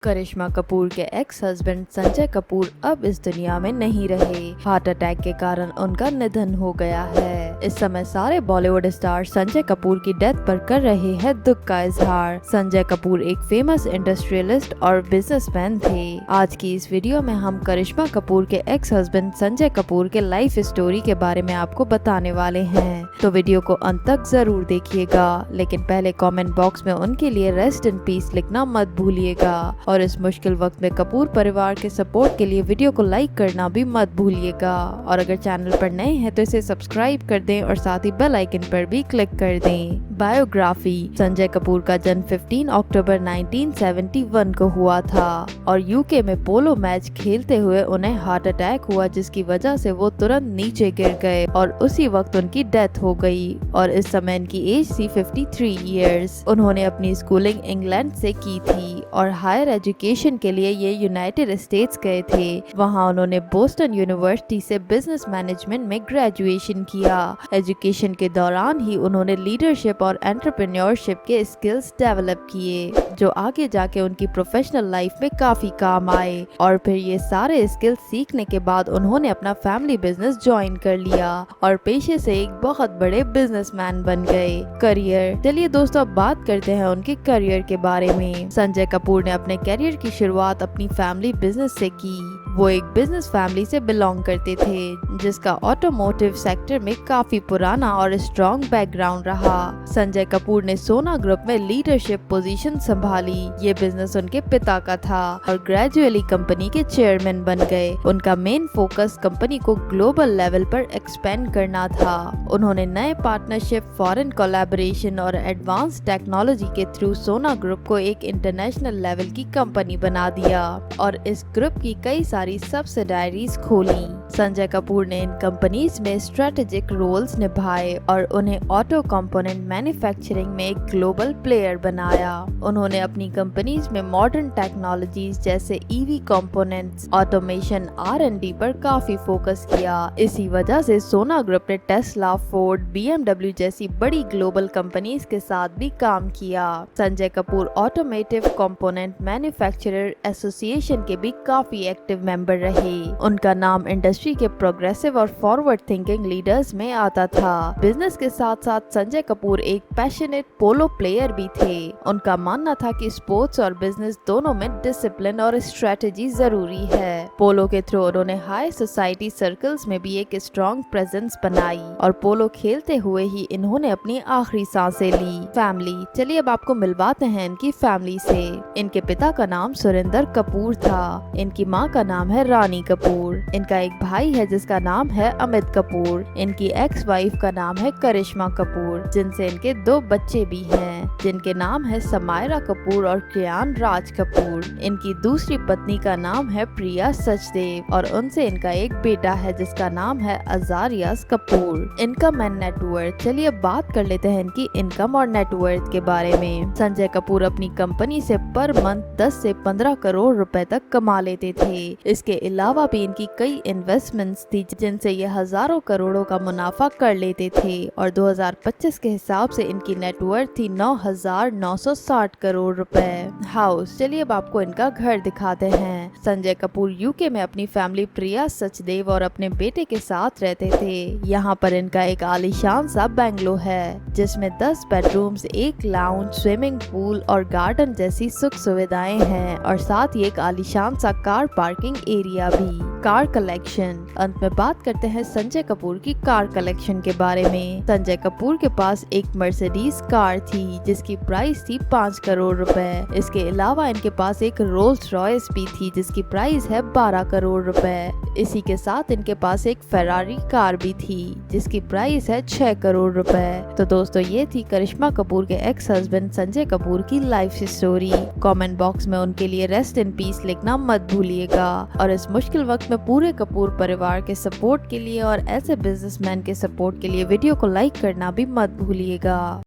करिश्मा कपूर के ex husband Sanjay Kapoor अब इस दुनिया में नहीं रहे। हार्ट अटैक के कारण उनका निधन हो गया है। इस समय सारे बॉलीवुड स्टार संजय कपूर की डेथ पर कर रहे हैं दुख का इजहार। संजय कपूर एक फेमस इंडस्ट्रियलिस्ट और बिजनेसमैन थे। आज की इस वीडियो में हम करिश्मा कपूर के एक्स हस्बैंड संजय कपूर के लाइफ स्टोरी के बारे में आपको बताने वाले हैं, तो वीडियो को अंत तक जरूर देखिएगा। लेकिन पहले कमेंट बॉक्स में उनके लिए रेस्ट इन पीस लिखना मत भूलिएगा और इस मुश्किल वक्त में कपूर परिवार के सपोर्ट के लिए वीडियो को लाइक करना भी मत भूलिएगा। और अगर चैनल पर नए हैं तो इसे सब्सक्राइब कर दें और साथ ही बेल आइकन पर भी क्लिक कर दें। बायोग्राफी। संजय कपूर का जन्म 15 अक्टूबर 1971 को हुआ था और यूके में पोलो मैच खेलते हुए उन्हें हार्ट अटैक हुआ, जिसकी वजह से वो तुरंत नीचे गिर गए और उसी वक्त उनकी डेथ हो गई और इस समय इनकी एज थी 53 इयर्स। उन्होंने अपनी स्कूलिंग इंग्लैंड से की थी और हायर एजुकेशन के लिए ये यूनाइटेड स्टेट्स गए थे। वहाँ उन्होंने बोस्टन यूनिवर्सिटी से बिजनेस मैनेजमेंट में ग्रेजुएशन किया। एजुकेशन के दौरान ही उन्होंने लीडरशिप और एंटरप्रेन्योरशिप के स्किल्स डेवलप किए, जो आगे जाके उनकी प्रोफेशनल लाइफ में काफी काम आए। और फिर ये सारे स्किल्स सीखने के बाद उन्होंने अपना फैमिली बिजनेस ज्वाइन कर लिया और पेशे से एक बहुत बड़े बिजनेसमैन बन गए। करियर। चलिए दोस्तों, अब बात करते हैं उनके करियर के बारे में। संजय कपूर ने अपने करियर की शुरुआत अपनी फैमिली बिजनेस से की। वो एक बिजनेस फैमिली से बिलोंग करते थे, जिसका ऑटोमोटिव सेक्टर में काफी पुराना और स्ट्रॉन्ग बैकग्राउंड रहा। संजय कपूर ने सोना ग्रुप में लीडरशिप पोजीशन संभाली। ये बिजनेस उनके पिता का था और ग्रेजुअली कंपनी के चेयरमैन बन गए। उनका मेन फोकस कंपनी को ग्लोबल लेवल पर एक्सपेंड करना था। उन्होंने नए पार्टनरशिप, फॉरेन कोलैबोरेशन और एडवांस टेक्नोलॉजी के थ्रू सोना ग्रुप को एक इंटरनेशनल लेवल की कंपनी बना दिया और इस ग्रुप की कई सारी सब्सिडायरीज खोली। संजय कपूर ने इन कंपनीज में स्ट्रेटेजिक रोल्स निभाए और उन्हें ऑटो कंपोनेंट मैन्युफैक्चरिंग में एक ग्लोबल प्लेयर बनाया। उन्होंने अपनी कंपनीज में मॉडर्न टेक्नोलॉजीज जैसे ईवी कंपोनेंट्स, ऑटोमेशन, R&D पर काफी फोकस किया। इसी वजह से सोना ग्रुप ने टेस्ला, फोर्ड, BMW जैसी बड़ी ग्लोबल कंपनीज के साथ भी काम किया। Sanjay Kapoor automotive component manufacturer association के भी काफी एक्टिव मेंबर रहे। उनका नाम इंडस्ट्री के प्रोग्रेसिव और फॉरवर्ड थिंकिंग लीडर्स में आता था। बिजनेस के साथ साथ संजय कपूर एक पैशनेट पोलो प्लेयर भी थे। उनका मानना था कि स्पोर्ट्स और बिजनेस दोनों में डिसिप्लिन और स्ट्रेटेजी जरूरी है। पोलो के थ्रू उन्होंने हाई सोसाइटी सर्कल्स में भी एक स्ट्रॉन्ग प्रेजेंस बनाई और पोलो खेलते हुए ही इन्होंने अपनी आखिरी सांसें ली। फैमिली। चलिए अब आपको मिलवाते हैं इनकी फैमिली से। इनके पिता का नाम सुरेंद्र कपूर था। इनकी माँ का नाम है रानी कपूर। इनका एक भाई है जिसका नाम है अमित कपूर। इनकी एक्स वाइफ का नाम है करिश्मा कपूर, जिनसे इनके 2 बच्चे भी हैं, जिनके नाम है समायरा कपूर और कियान राज कपूर। इनकी दूसरी पत्नी का नाम है प्रिया सचदेव और उनसे इनका एक बेटा है जिसका नाम है Azarias Kapoor. Income and net worth. चलिए अब बात कर लेते हैं इनकी इनकम और नेटवर्थ के बारे में। संजय कपूर अपनी कंपनी से पर मंथ 10 से 15 करोड़ रुपए तक कमा लेते थे। इसके अलावा भी इनकी कई इन्वेस्टमेंट्स थी जिनसे ये हजारों करोड़ों का मुनाफा कर लेते थे और 2025 के हिसाब से इनकी नेटवर्थ थी 9,960 करोड़ रुपए। हाउस। चलिए अब आपको इनका घर दिखाते हैं। संजय कपूर यूके में अपनी फैमिली प्रिया सचदेव और अपने बेटे के साथ रहते थे। यहाँ पर इनका एक आलीशान सा बंगलो है जिसमें 10 बेडरूम्स, एक लाउंज, स्विमिंग पूल और गार्डन जैसी सुख सुविधाएं हैं और साथ ही एक आलीशान सा कार पार्किंग एरिया भी। Car collection. अंत में बात करते हैं संजय कपूर की कार कलेक्शन के बारे में। संजय कपूर के पास एक मर्सिडीज कार थी जिसकी प्राइस थी 5 करोड़ रुपए। इसके अलावा इनके पास एक रोल्स रॉयस भी थी जिसकी प्राइस है 12 करोड़ रुपए। इसी के साथ इनके पास एक फेरारी कार भी थी जिसकी प्राइस है 6 करोड़ रुपए। तो दोस्तों, ये थी करिश्मा कपूर के एक्स हस्बैंड संजय कपूर की लाइफ स्टोरी। कमेंट बॉक्स में उनके लिए रेस्ट इन पीस लिखना मत भूलिएगा और इस मुश्किल वक्त में पूरे कपूर परिवार के सपोर्ट के लिए और ऐसे बिजनेसमैन के सपोर्ट के लिए वीडियो को लाइक करना भी मत भूलिएगा।